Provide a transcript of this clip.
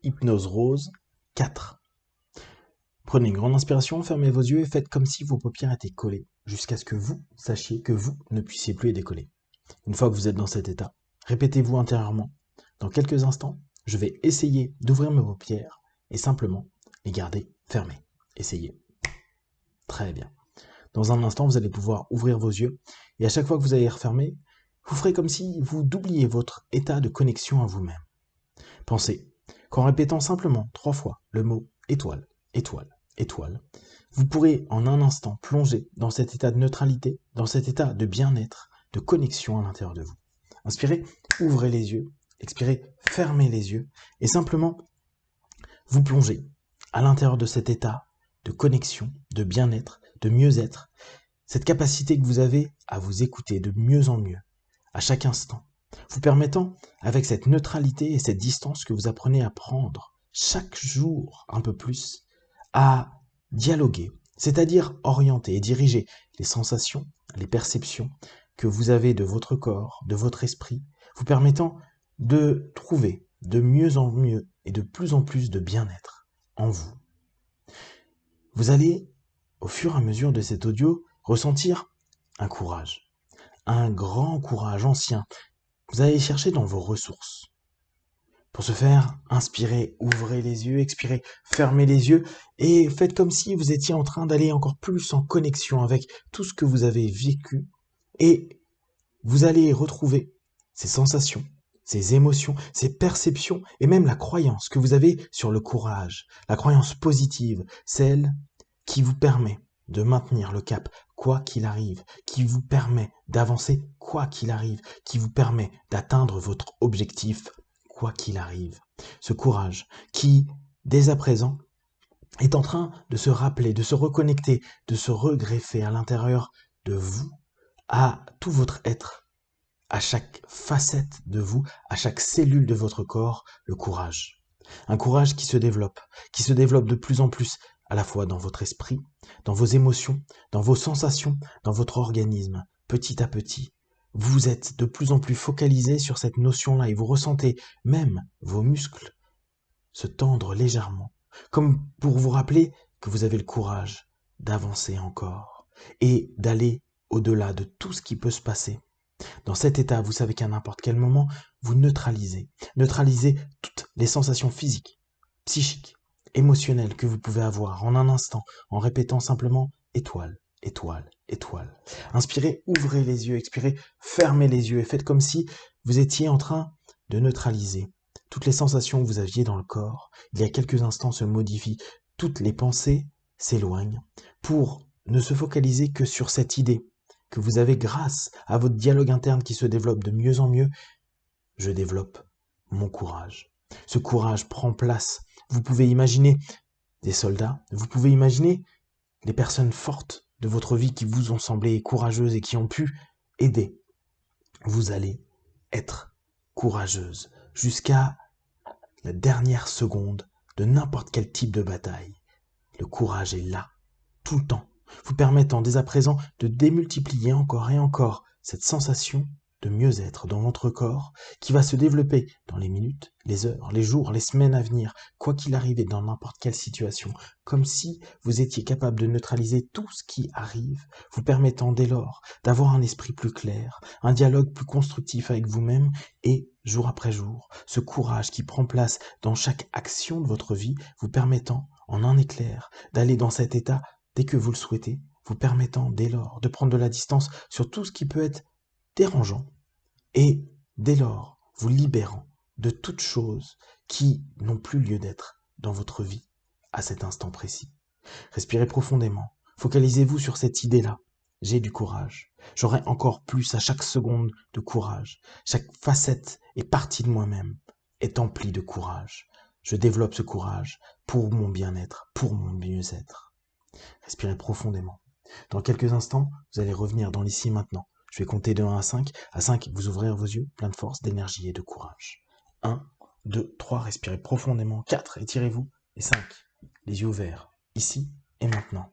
Hypnose Rose 4. Prenez une grande inspiration, fermez vos yeux et faites comme si vos paupières étaient collées, jusqu'à ce que vous sachiez que vous ne puissiez plus les décoller. Une fois que vous êtes dans cet état, répétez-vous intérieurement. Dans quelques instants, je vais essayer d'ouvrir mes paupières et simplement les garder fermées. Essayez. Très bien. Dans un instant, vous allez pouvoir ouvrir vos yeux et à chaque fois que vous allez les refermer, vous ferez comme si vous doubliez votre état de connexion à vous-même. Pensez qu'en répétant simplement 3 fois le mot étoile, étoile, étoile, vous pourrez en un instant plonger dans cet état de neutralité, dans cet état de bien-être, de connexion à l'intérieur de vous. Inspirez, ouvrez les yeux, expirez, fermez les yeux et simplement vous plongez à l'intérieur de cet état de connexion, de bien-être, de mieux-être, cette capacité que vous avez à vous écouter de mieux en mieux, à chaque instant, vous permettant, avec cette neutralité et cette distance que vous apprenez à prendre chaque jour un peu plus, à dialoguer, c'est-à-dire orienter et diriger les sensations, les perceptions que vous avez de votre corps, de votre esprit, vous permettant de trouver de mieux en mieux et de plus en plus de bien-être en vous. Vous allez, au fur et à mesure de cet audio, ressentir un courage, un grand courage ancien. Vous allez chercher dans vos ressources. Pour ce faire, inspirez, ouvrez les yeux, expirez, fermez les yeux et faites comme si vous étiez en train d'aller encore plus en connexion avec tout ce que vous avez vécu et vous allez retrouver ces sensations, ces émotions, ces perceptions et même la croyance que vous avez sur le courage, la croyance positive, celle qui vous permet de maintenir le cap quoi qu'il arrive, qui vous permet d'avancer quoi qu'il arrive, qui vous permet d'atteindre votre objectif quoi qu'il arrive. Ce courage qui, dès à présent, est en train de se rappeler, de se reconnecter, de se regreffer à l'intérieur de vous, à tout votre être, à chaque facette de vous, à chaque cellule de votre corps, le courage. Un courage qui se développe de plus en plus, à la fois dans votre esprit, dans vos émotions, dans vos sensations, dans votre organisme, petit à petit. Vous êtes de plus en plus focalisé sur cette notion-là et vous ressentez même vos muscles se tendre légèrement, comme pour vous rappeler que vous avez le courage d'avancer encore et d'aller au-delà de tout ce qui peut se passer. Dans cet état, vous savez qu'à n'importe quel moment, vous neutralisez toutes les sensations physiques, psychiques, émotionnelles que vous pouvez avoir en un instant, en répétant simplement étoile, étoile, étoile. Inspirez, ouvrez les yeux, expirez, fermez les yeux et faites comme si vous étiez en train de neutraliser toutes les sensations que vous aviez dans le corps. Il y a quelques instants se modifient, toutes les pensées s'éloignent pour ne se focaliser que sur cette idée que vous avez grâce à votre dialogue interne qui se développe de mieux en mieux. Je développe mon courage. Ce courage prend place. Vous pouvez imaginer des soldats, vous pouvez imaginer les personnes fortes de votre vie qui vous ont semblé courageuses et qui ont pu aider. Vous allez être courageuse jusqu'à la dernière seconde de n'importe quel type de bataille. Le courage est là, tout le temps, vous permettant dès à présent de démultiplier encore et encore cette sensation de mieux-être dans votre corps qui va se développer dans les minutes, les heures, les jours, les semaines à venir, quoi qu'il arrive et dans n'importe quelle situation, comme si vous étiez capable de neutraliser tout ce qui arrive, vous permettant dès lors d'avoir un esprit plus clair, un dialogue plus constructif avec vous-même et, jour après jour, ce courage qui prend place dans chaque action de votre vie, vous permettant, en un éclair, d'aller dans cet état dès que vous le souhaitez, vous permettant dès lors de prendre de la distance sur tout ce qui peut être dérangeant et dès lors vous libérant de toutes choses qui n'ont plus lieu d'être dans votre vie à cet instant précis. Respirez profondément, focalisez-vous sur cette idée-là. J'ai du courage, j'aurai encore plus à chaque seconde de courage, chaque facette et partie de moi-même est emplie de courage. Je développe ce courage pour mon bien-être, pour mon mieux-être. Respirez profondément. Dans quelques instants, vous allez revenir dans l'ici maintenant. Je vais compter de 1 à 5. À 5, vous ouvrirez vos yeux, plein de force, d'énergie et de courage. 1, 2, 3, respirez profondément. 4, étirez-vous. Et 5, les yeux ouverts, ici et maintenant.